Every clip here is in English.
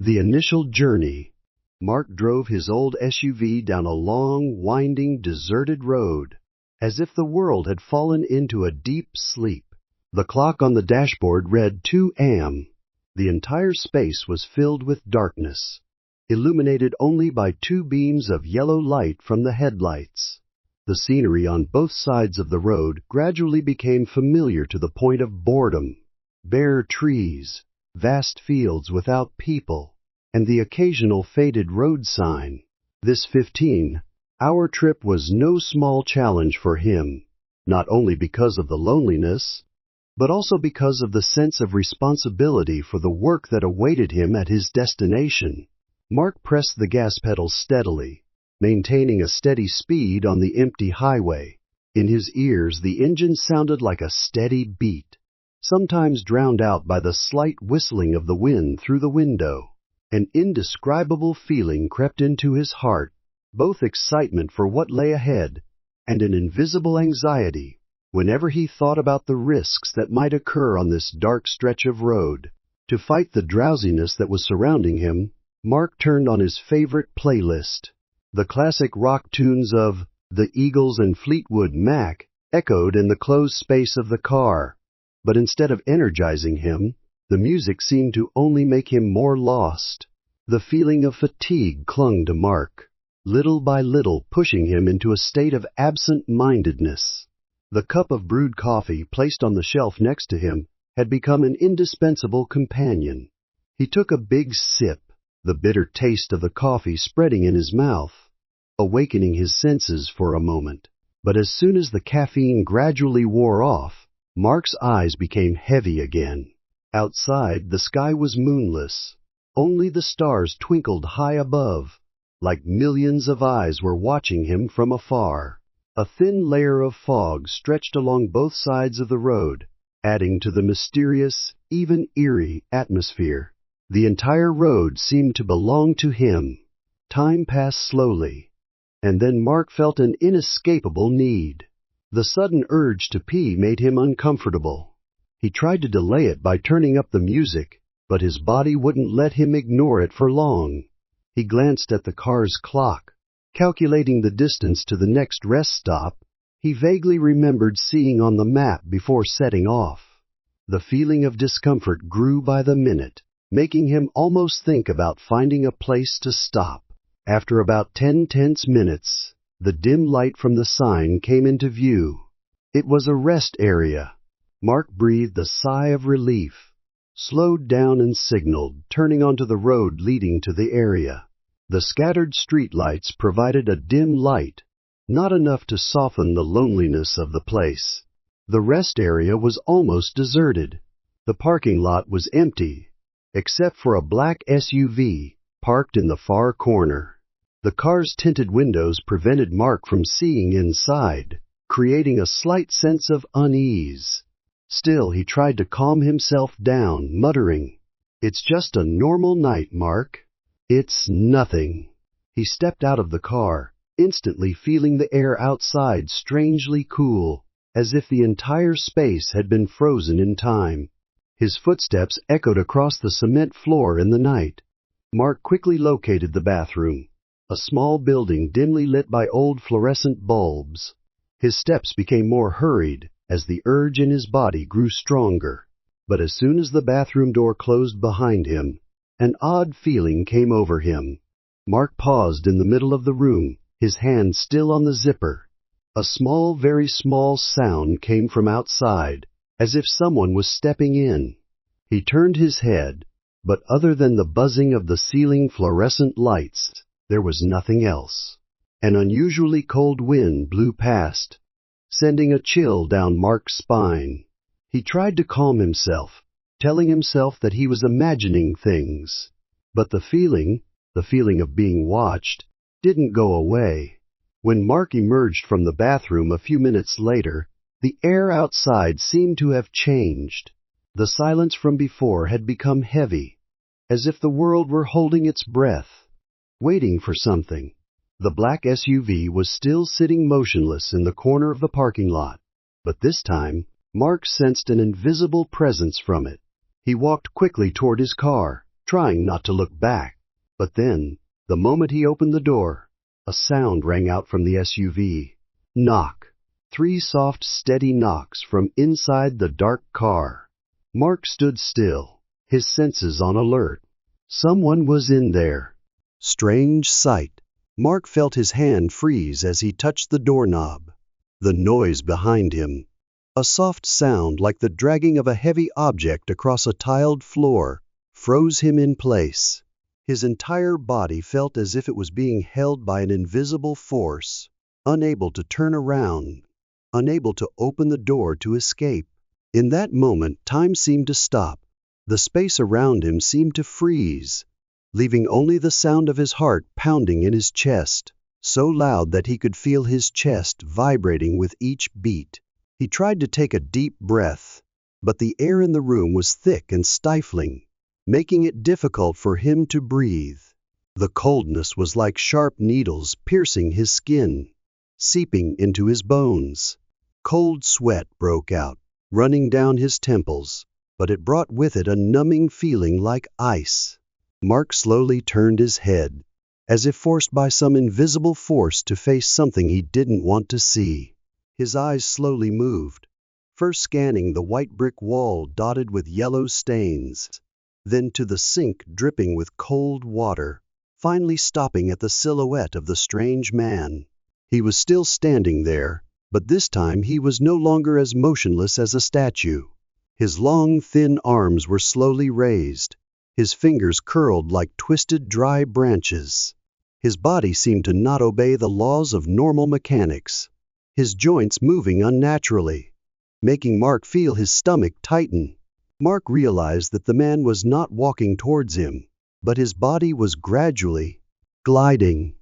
The initial journey. Mark drove his old SUV down a long, winding, deserted road, as if the world had fallen into a deep sleep. The clock on the dashboard read 2 a.m. The entire space was filled with darkness, illuminated only by 2 beams of yellow light from the headlights. The scenery on both sides of the road gradually became familiar to the point of boredom. Bare trees, vast fields without people, and the occasional faded road sign. This 15-hour trip was no small challenge for him, not only because of the loneliness, but also because of the sense of responsibility for the work that awaited him at his destination. Mark pressed the gas pedal steadily, maintaining a steady speed on the empty highway. In his ears, the engine sounded like a steady beat, sometimes drowned out by the slight whistling of the wind through the window. An indescribable feeling crept into his heart, both excitement for what lay ahead and an invisible anxiety whenever he thought about the risks that might occur on this dark stretch of road. To fight the drowsiness that was surrounding him, Mark turned on his favorite playlist. The classic rock tunes of the Eagles and Fleetwood Mac echoed in the closed space of the car, but instead of energizing him, the music seemed to only make him more lost. The feeling of fatigue clung to Mark, little by little pushing him into a state of absent-mindedness. The cup of brewed coffee placed on the shelf next to him had become an indispensable companion. He took a big sip, the bitter taste of the coffee spreading in his mouth, awakening his senses for a moment. But as soon as the caffeine gradually wore off, Mark's eyes became heavy again. Outside, the sky was moonless. Only the stars twinkled high above, like millions of eyes were watching him from afar. A thin layer of fog stretched along both sides of the road, adding to the mysterious, even eerie atmosphere. The entire road seemed to belong to him. Time passed slowly, and then Mark felt an inescapable need. The sudden urge to pee made him uncomfortable. He tried to delay it by turning up the music, but his body wouldn't let him ignore it for long. He glanced at the car's clock, calculating the distance to the next rest stop he vaguely remembered seeing on the map before setting off. The feeling of discomfort grew by the minute, making him almost think about finding a place to stop. After about 10 tense minutes, the dim light from the sign came into view. It was a rest area. Mark breathed a sigh of relief, slowed down and signaled, turning onto the road leading to the area. The scattered streetlights provided a dim light, not enough to soften the loneliness of the place. The rest area was almost deserted. The parking lot was empty, except for a black SUV parked in the far corner. The car's tinted windows prevented Mark from seeing inside, creating a slight sense of unease. Still, he tried to calm himself down, muttering, "It's just a normal night, Mark. It's nothing." He stepped out of the car, instantly feeling the air outside strangely cool, as if the entire space had been frozen in time. His footsteps echoed across the cement floor in the night. Mark quickly located the bathroom, a small building dimly lit by old fluorescent bulbs. His steps became more hurried as the urge in his body grew stronger. But as soon as the bathroom door closed behind him, an odd feeling came over him. Mark paused in the middle of the room, his hand still on the zipper. A small, very small sound came from outside, as if someone was stepping in. He turned his head, but other than the buzzing of the ceiling fluorescent lights, there was nothing else. An unusually cold wind blew past, sending a chill down Mark's spine. He tried to calm himself, telling himself that he was imagining things. But the feeling of being watched, didn't go away. When Mark emerged from the bathroom a few minutes later, the air outside seemed to have changed. The silence from before had become heavy, as if the world were holding its breath, waiting for something. The black SUV was still sitting motionless in the corner of the parking lot, but this time, Mark sensed an invisible presence from it. He walked quickly toward his car, trying not to look back. But then, the moment he opened the door, a sound rang out from the SUV. Knock. 3 soft, steady knocks from inside the dark car. Mark stood still, his senses on alert. Someone was in there. Strange sight. Mark felt his hand freeze as he touched the doorknob. The noise behind him, a soft sound like the dragging of a heavy object across a tiled floor, froze him in place. His entire body felt as if it was being held by an invisible force, unable to turn around, unable to open the door to escape. In that moment, time seemed to stop. The space around him seemed to freeze, leaving only the sound of his heart pounding in his chest, so loud that he could feel his chest vibrating with each beat. He tried to take a deep breath, but the air in the room was thick and stifling, making it difficult for him to breathe. The coldness was like sharp needles piercing his skin, seeping into his bones. Cold sweat broke out, running down his temples, but it brought with it a numbing feeling like ice. Mark slowly turned his head, as if forced by some invisible force to face something he didn't want to see. His eyes slowly moved, first scanning the white brick wall dotted with yellow stains, then to the sink dripping with cold water, finally stopping at the silhouette of the strange man. He was still standing there, but this time he was no longer as motionless as a statue. His long, thin arms were slowly raised, his fingers curled like twisted dry branches. His body seemed to not obey the laws of normal mechanics, his joints moving unnaturally, making Mark feel his stomach tighten. Mark realized that the man was not walking towards him, but his body was gradually gliding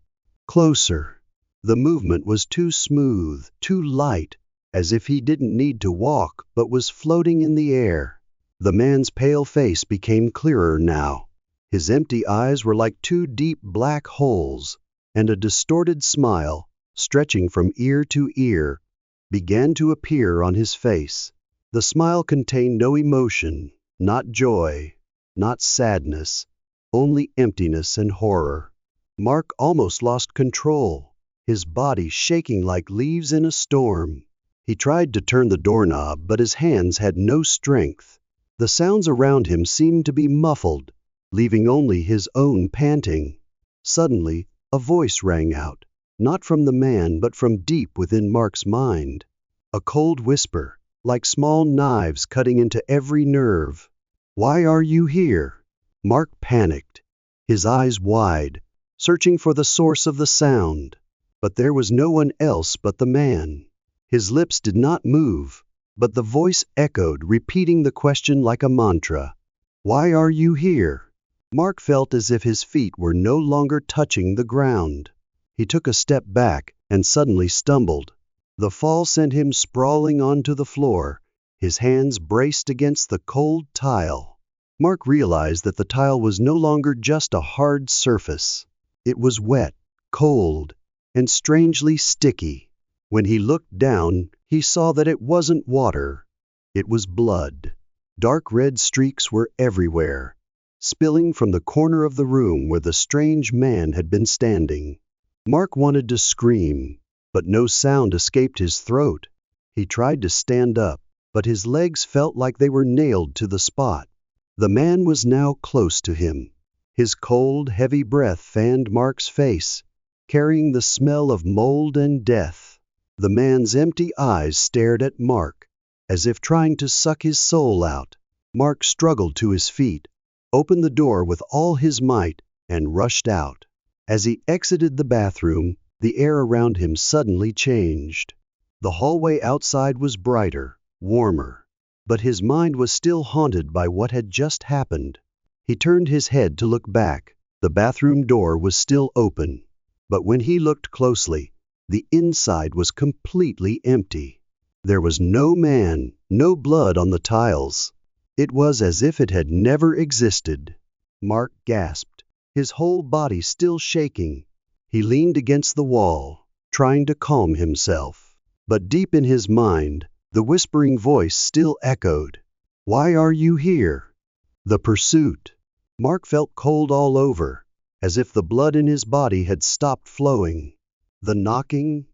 closer. The movement was too smooth, too light, as if he didn't need to walk but was floating in the air. The man's pale face became clearer now. His empty eyes were like 2 deep black holes, and a distorted smile, stretching from ear to ear, began to appear on his face. The smile contained no emotion, not joy, not sadness, only emptiness and horror. Mark almost lost control, his body shaking like leaves in a storm. He tried to turn the doorknob, but his hands had no strength. The sounds around him seemed to be muffled, leaving only his own panting. Suddenly, a voice rang out, not from the man but from deep within Mark's mind. A cold whisper, like small knives cutting into every nerve. "Why are you here?" Mark panicked, his eyes wide, searching for the source of the sound. But there was no one else but the man. His lips did not move, but the voice echoed, repeating the question like a mantra. "Why are you here?" Mark felt as if his feet were no longer touching the ground. He took a step back and suddenly stumbled. The fall sent him sprawling onto the floor, his hands braced against the cold tile. Mark realized that the tile was no longer just a hard surface. It was wet, cold, and strangely sticky. When he looked down, he saw that it wasn't water. It was blood. Dark red streaks were everywhere, spilling from the corner of the room where the strange man had been standing. Mark wanted to scream, but no sound escaped his throat. He tried to stand up, but his legs felt like they were nailed to the spot. The man was now close to him. His cold, heavy breath fanned Mark's face, carrying the smell of mold and death. The man's empty eyes stared at Mark, as if trying to suck his soul out. Mark struggled to his feet, opened the door with all his might, and rushed out. As he exited the bathroom, the air around him suddenly changed. The hallway outside was brighter, warmer, but his mind was still haunted by what had just happened. He turned his head to look back. The bathroom door was still open, but when he looked closely, the inside was completely empty. There was no man, no blood on the tiles. It was as if it had never existed. Mark gasped, his whole body still shaking. He leaned against the wall, trying to calm himself. But deep in his mind, the whispering voice still echoed. "Why are you here?" The pursuit, Mark felt cold all over, as if the blood in his body had stopped flowing. The knocking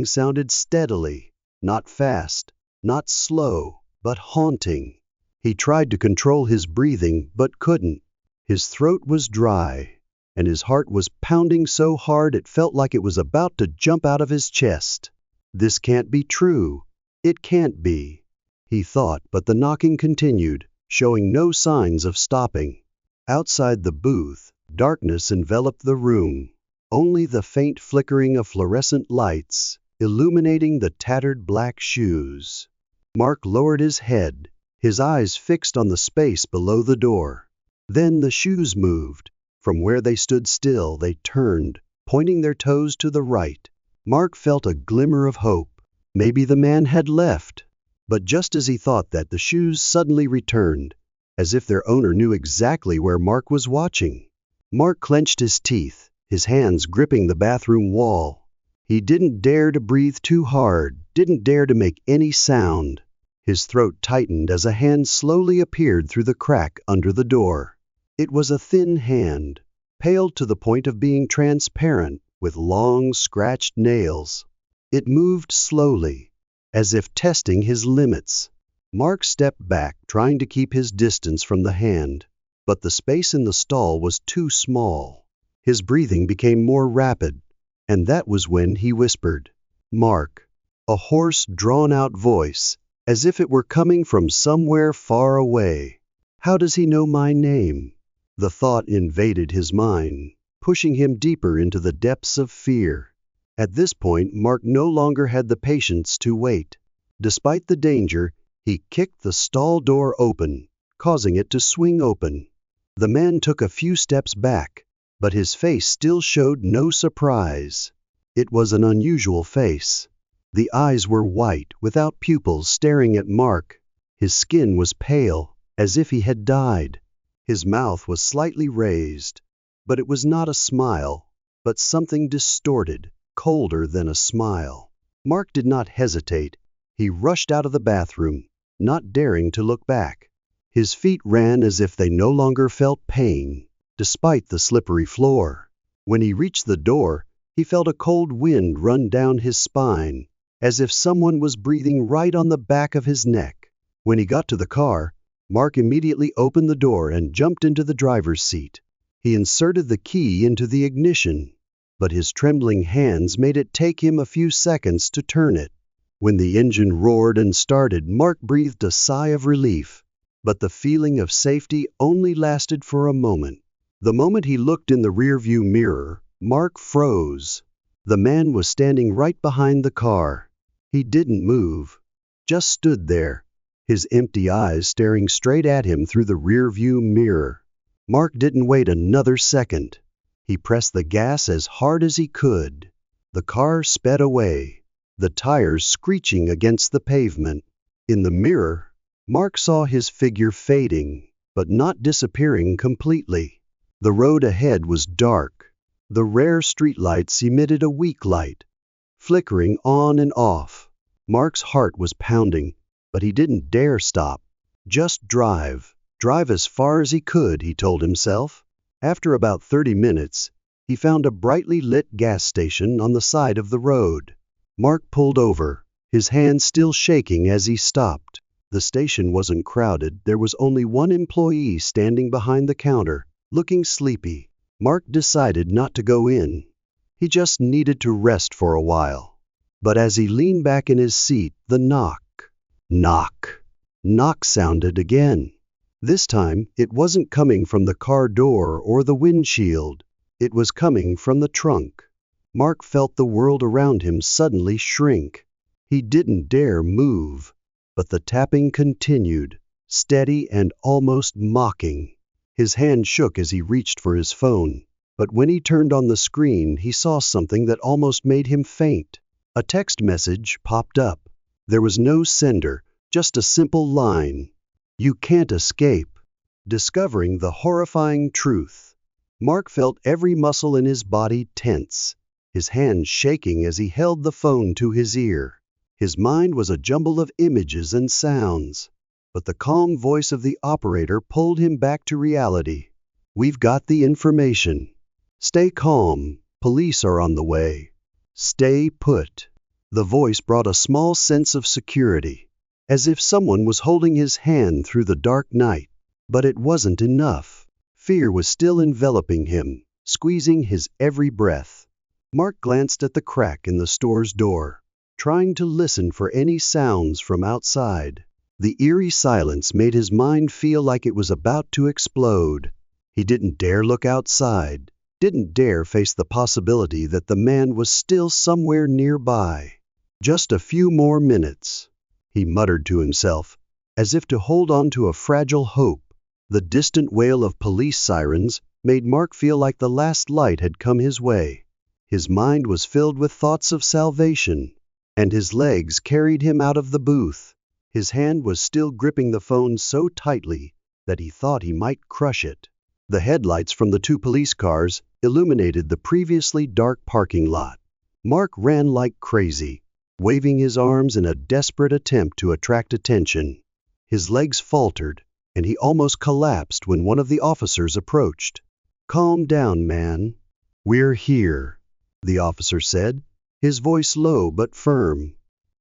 sounded steadily, not fast, not slow, but haunting. He tried to control his breathing, but couldn't. His throat was dry, and his heart was pounding so hard it felt like it was about to jump out of his chest. This can't be true. It can't be, he thought, but the knocking continued, showing no signs of stopping. Outside the booth, darkness enveloped the room. Only the faint flickering of fluorescent lights, illuminating the tattered black shoes. Mark lowered his head, his eyes fixed on the space below the door. Then the shoes moved. From where they stood still, they turned, pointing their toes to the right. Mark felt a glimmer of hope. Maybe the man had left. But just as he thought that, the shoes suddenly returned, as if their owner knew exactly where Mark was watching. Mark clenched his teeth, his hands gripping the bathroom wall. He didn't dare to breathe too hard, didn't dare to make any sound. His throat tightened as a hand slowly appeared through the crack under the door. It was a thin hand, pale to the point of being transparent, with long, scratched nails. It moved slowly, as if testing his limits. Mark stepped back, trying to keep his distance from the hand, but the space in the stall was too small. His breathing became more rapid, and that was when he whispered, "Mark." A hoarse, drawn-out voice, as if it were coming from somewhere far away. How does he know my name? The thought invaded his mind, pushing him deeper into the depths of fear. At this point, Mark no longer had the patience to wait. Despite the danger, he kicked the stall door open, causing it to swing open. The man took a few steps back, but his face still showed no surprise. It was an unusual face. The eyes were white, without pupils, staring at Mark. His skin was pale, as if he had died. His mouth was slightly raised, but it was not a smile, but something distorted, colder than a smile. Mark did not hesitate. He rushed out of the bathroom, not daring to look back. His feet ran as if they no longer felt pain, despite the slippery floor. When he reached the door, he felt a cold wind run down his spine, as if someone was breathing right on the back of his neck. When he got to the car, Mark immediately opened the door and jumped into the driver's seat. He inserted the key into the ignition, but his trembling hands made it take him a few seconds to turn it. When the engine roared and started, Mark breathed a sigh of relief, but the feeling of safety only lasted for a moment. The moment he looked in the rearview mirror, Mark froze. The man was standing right behind the car. He didn't move, just stood there, his empty eyes staring straight at him through the rearview mirror. Mark didn't wait another second. He pressed the gas as hard as he could. The car sped away, the tires screeching against the pavement. In the mirror, Mark saw his figure fading, but not disappearing completely. The road ahead was dark. The rare streetlights emitted a weak light, flickering on and off. Mark's heart was pounding, but he didn't dare stop. Just drive as far as he could, he told himself. After about 30 minutes, he found a brightly lit gas station on the side of the road. Mark pulled over, his hands still shaking as he stopped. The station wasn't crowded. There was only one employee standing behind the counter, looking sleepy. Mark decided not to go in. He just needed to rest for a while. But as he leaned back in his seat, the knock sounded again. This time, it wasn't coming from the car door or the windshield. It was coming from the trunk. Mark felt the world around him suddenly shrink. He didn't dare move, but the tapping continued, steady and almost mocking. His hand shook as he reached for his phone, but when he turned on the screen, he saw something that almost made him faint. A text message popped up. There was no sender, just a simple line. "You can't escape." Discovering the horrifying truth. Mark felt every muscle in his body tense, his hands shaking as he held the phone to his ear. His mind was a jumble of images and sounds. but the calm voice of the operator pulled him back to reality. "We've got the information. Stay calm. Police are on the way. Stay put." The voice brought a small sense of security, as if someone was holding his hand through the dark night. But it wasn't enough. Fear was still enveloping him, squeezing his every breath. Mark glanced at the crack in the store's door, trying to listen for any sounds from outside. The eerie silence made his mind feel like it was about to explode. He didn't dare look outside, didn't dare face the possibility that the man was still somewhere nearby. "Just a few more minutes," he muttered to himself, as if to hold on to a fragile hope. The distant wail of police sirens made Mark feel like the last light had come his way. His mind was filled with thoughts of salvation, and his legs carried him out of the booth. His hand was still gripping the phone so tightly that he thought he might crush it. The headlights from the two police cars illuminated the previously dark parking lot. Mark ran like crazy, waving his arms in a desperate attempt to attract attention. His legs faltered, and he almost collapsed when one of the officers approached. "Calm down, man. We're here," the officer said, his voice low but firm.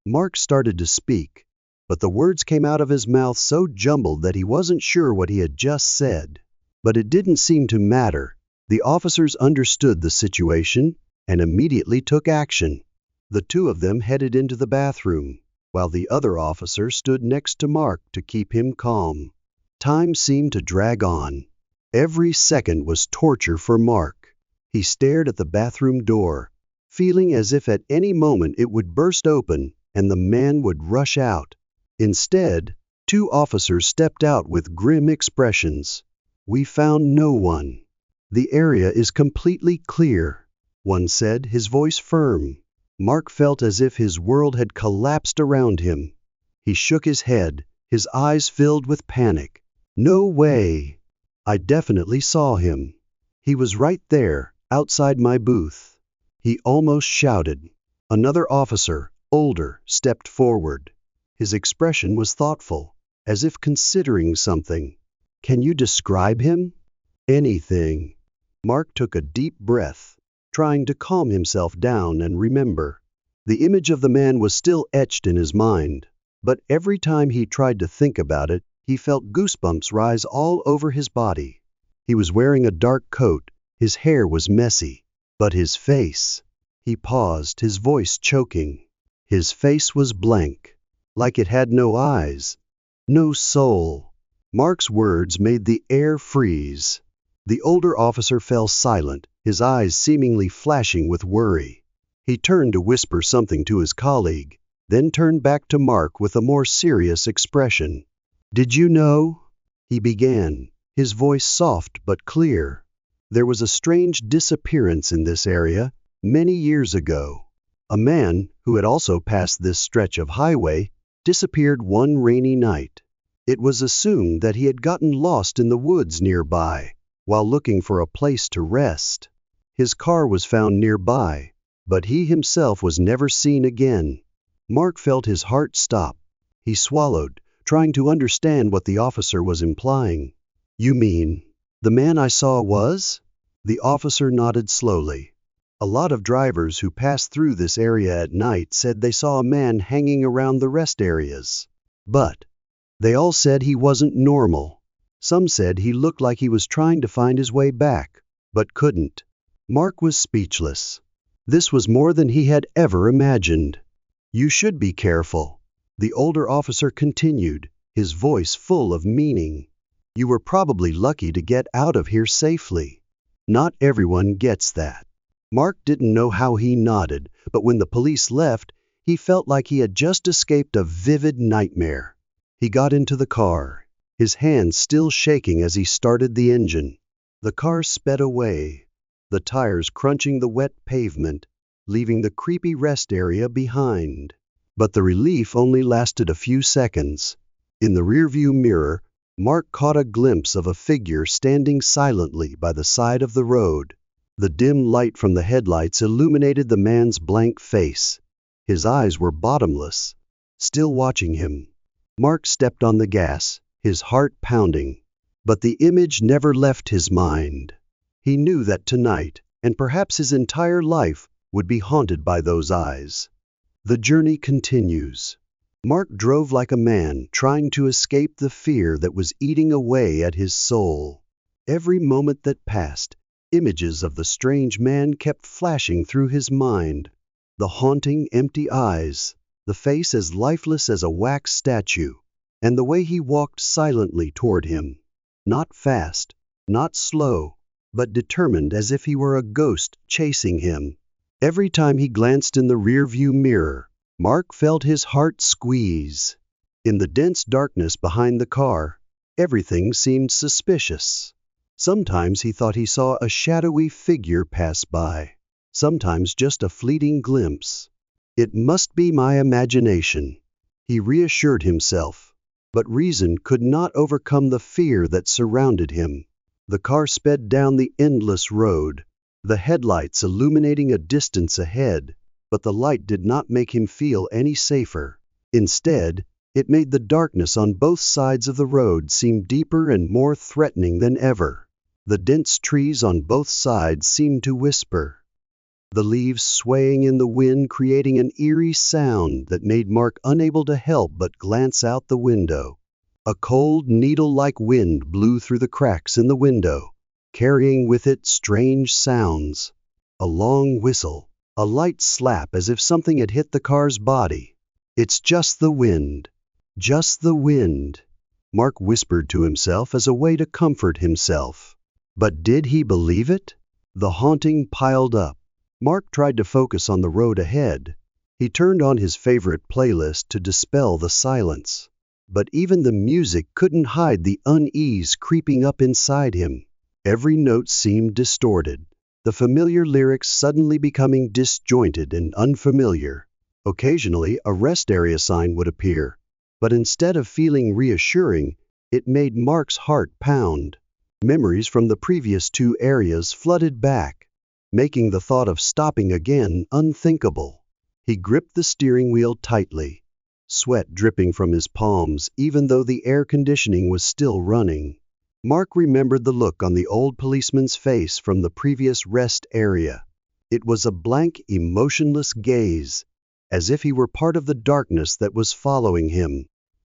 Mark started to speak, but the words came out of his mouth so jumbled that he wasn't sure what he had just said. But it didn't seem to matter. The officers understood the situation and immediately took action. The two of them headed into the bathroom, while the other officer stood next to Mark to keep him calm. Time seemed to drag on. Every second was torture for Mark. He stared at the bathroom door, feeling as if at any moment it would burst open and the man would rush out. Instead, two officers stepped out with grim expressions. "We found no one. The area is completely clear," one said, his voice firm. Mark felt as if his world had collapsed around him. He shook his head, his eyes filled with panic. "No way! I definitely saw him. He was right there, outside my booth," he almost shouted. Another officer, older, stepped forward. His expression was thoughtful, as if considering something. "Can you describe him?" "Anything." Mark took a deep breath, trying to calm himself down and remember. The image of the man was still etched in his mind, but every time he tried to think about it, he felt goosebumps rise all over his body. He was wearing a dark coat, his hair was messy, but his face... He paused, his voice choking. His face was blank, like it had no eyes, no soul. Mark's words made the air freeze. The older officer fell silent, his eyes seemingly flashing with worry. He turned to whisper something to his colleague, then turned back to Mark with a more serious expression. "Did you know?" he began, his voice soft but clear. "There was a strange disappearance in this area many years ago. A man, who had also passed this stretch of highway, disappeared one rainy night. It was assumed that he had gotten lost in the woods nearby, while looking for a place to rest. His car was found nearby, but he himself was never seen again." Mark felt his heart stop. He swallowed, trying to understand what the officer was implying. "You mean, the man I saw was?" The officer nodded slowly. "A lot of drivers who passed through this area at night said they saw a man hanging around the rest areas. But they all said he wasn't normal. Some said he looked like he was trying to find his way back, but couldn't." Mark was speechless. This was more than he had ever imagined. "You should be careful," the older officer continued, his voice full of meaning. "You were probably lucky to get out of here safely. Not everyone gets that." Mark didn't know how he nodded, but when the police left, he felt like he had just escaped a vivid nightmare. He got into the car, his hands still shaking as he started the engine. The car sped away, the tires crunching the wet pavement, leaving the creepy rest area behind. But the relief only lasted a few seconds. In the rearview mirror, Mark caught a glimpse of a figure standing silently by the side of the road. The dim light from the headlights illuminated the man's blank face. His eyes were bottomless, still watching him. Mark stepped on the gas, his heart pounding. But the image never left his mind. He knew that tonight, and perhaps his entire life, would be haunted by those eyes. The journey continues. Mark drove like a man trying to escape the fear that was eating away at his soul. Every moment that passed, images of the strange man kept flashing through his mind. The haunting, empty eyes, the face as lifeless as a wax statue, and the way he walked silently toward him. Not fast, not slow, but determined as if he were a ghost chasing him. Every time he glanced in the rearview mirror, Mark felt his heart squeeze. In the dense darkness behind the car, everything seemed suspicious. Sometimes he thought he saw a shadowy figure pass by, sometimes just a fleeting glimpse. It must be my imagination, he reassured himself, but reason could not overcome the fear that surrounded him. The car sped down the endless road, the headlights illuminating a distance ahead, but the light did not make him feel any safer. Instead, it made the darkness on both sides of the road seem deeper and more threatening than ever. The dense trees on both sides seemed to whisper, the leaves swaying in the wind creating an eerie sound that made Mark unable to help but glance out the window. A cold, needle-like wind blew through the cracks in the window, carrying with it strange sounds. A long whistle, a light slap as if something had hit the car's body. "It's just the wind. Just the wind," Mark whispered to himself as a way to comfort himself. But did he believe it? The haunting piled up. Mark tried to focus on the road ahead. He turned on his favorite playlist to dispel the silence. But even the music couldn't hide the unease creeping up inside him. Every note seemed distorted, the familiar lyrics suddenly becoming disjointed and unfamiliar. Occasionally, a rest area sign would appear, but instead of feeling reassuring, it made Mark's heart pound. Memories from the previous 2 areas flooded back, making the thought of stopping again unthinkable. He gripped the steering wheel tightly, sweat dripping from his palms even though the air conditioning was still running. Mark remembered the look on the old policeman's face from the previous rest area. It was a blank, emotionless gaze, as if he were part of the darkness that was following him.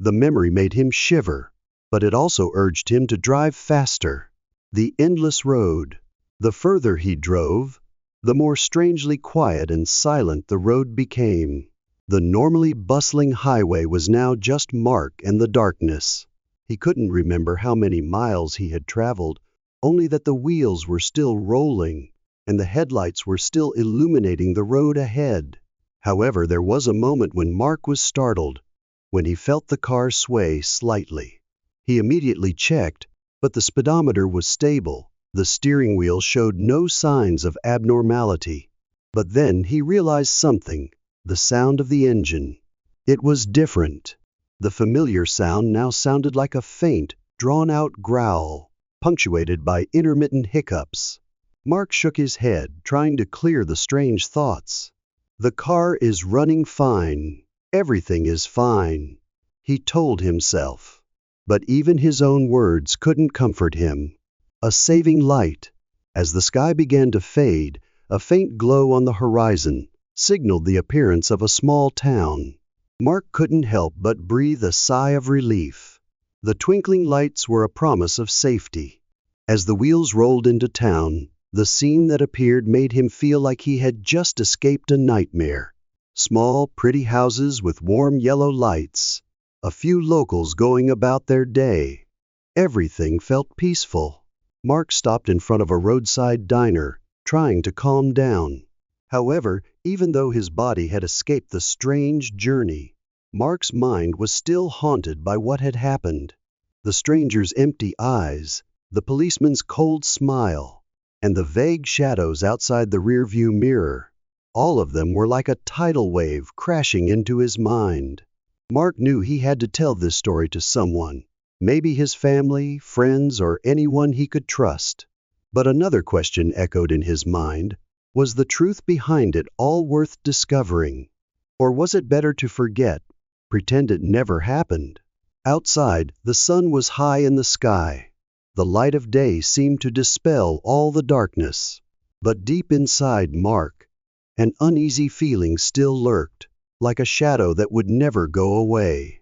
The memory made him shiver, but it also urged him to drive faster. The endless road. The further he drove, the more strangely quiet and silent the road became. The normally bustling highway was now just Mark and the darkness. He couldn't remember how many miles he had traveled, only that the wheels were still rolling, and the headlights were still illuminating the road ahead. However, there was a moment when Mark was startled, when he felt the car sway slightly. He immediately checked, but the speedometer was stable. The steering wheel showed no signs of abnormality. But then he realized something, the sound of the engine. It was different. The familiar sound now sounded like a faint, drawn-out growl, punctuated by intermittent hiccups. Mark shook his head, trying to clear the strange thoughts. The car is running fine. Everything is fine, he told himself. But even his own words couldn't comfort him. A saving light. As the sky began to fade, a faint glow on the horizon signaled the appearance of a small town. Mark couldn't help but breathe a sigh of relief. The twinkling lights were a promise of safety. As the wheels rolled into town, the scene that appeared made him feel like he had just escaped a nightmare. Small, pretty houses with warm yellow lights. A few locals going about their day. Everything felt peaceful. Mark stopped in front of a roadside diner, trying to calm down. However, even though his body had escaped the strange journey, Mark's mind was still haunted by what had happened. The stranger's empty eyes, the policeman's cold smile, and the vague shadows outside the rearview mirror. All of them were like a tidal wave crashing into his mind. Mark knew he had to tell this story to someone, maybe his family, friends, or anyone he could trust. But another question echoed in his mind. Was the truth behind it all worth discovering? Or was it better to forget, pretend it never happened? Outside, the sun was high in the sky. The light of day seemed to dispel all the darkness. But deep inside Mark, an uneasy feeling still lurked, like a shadow that would never go away.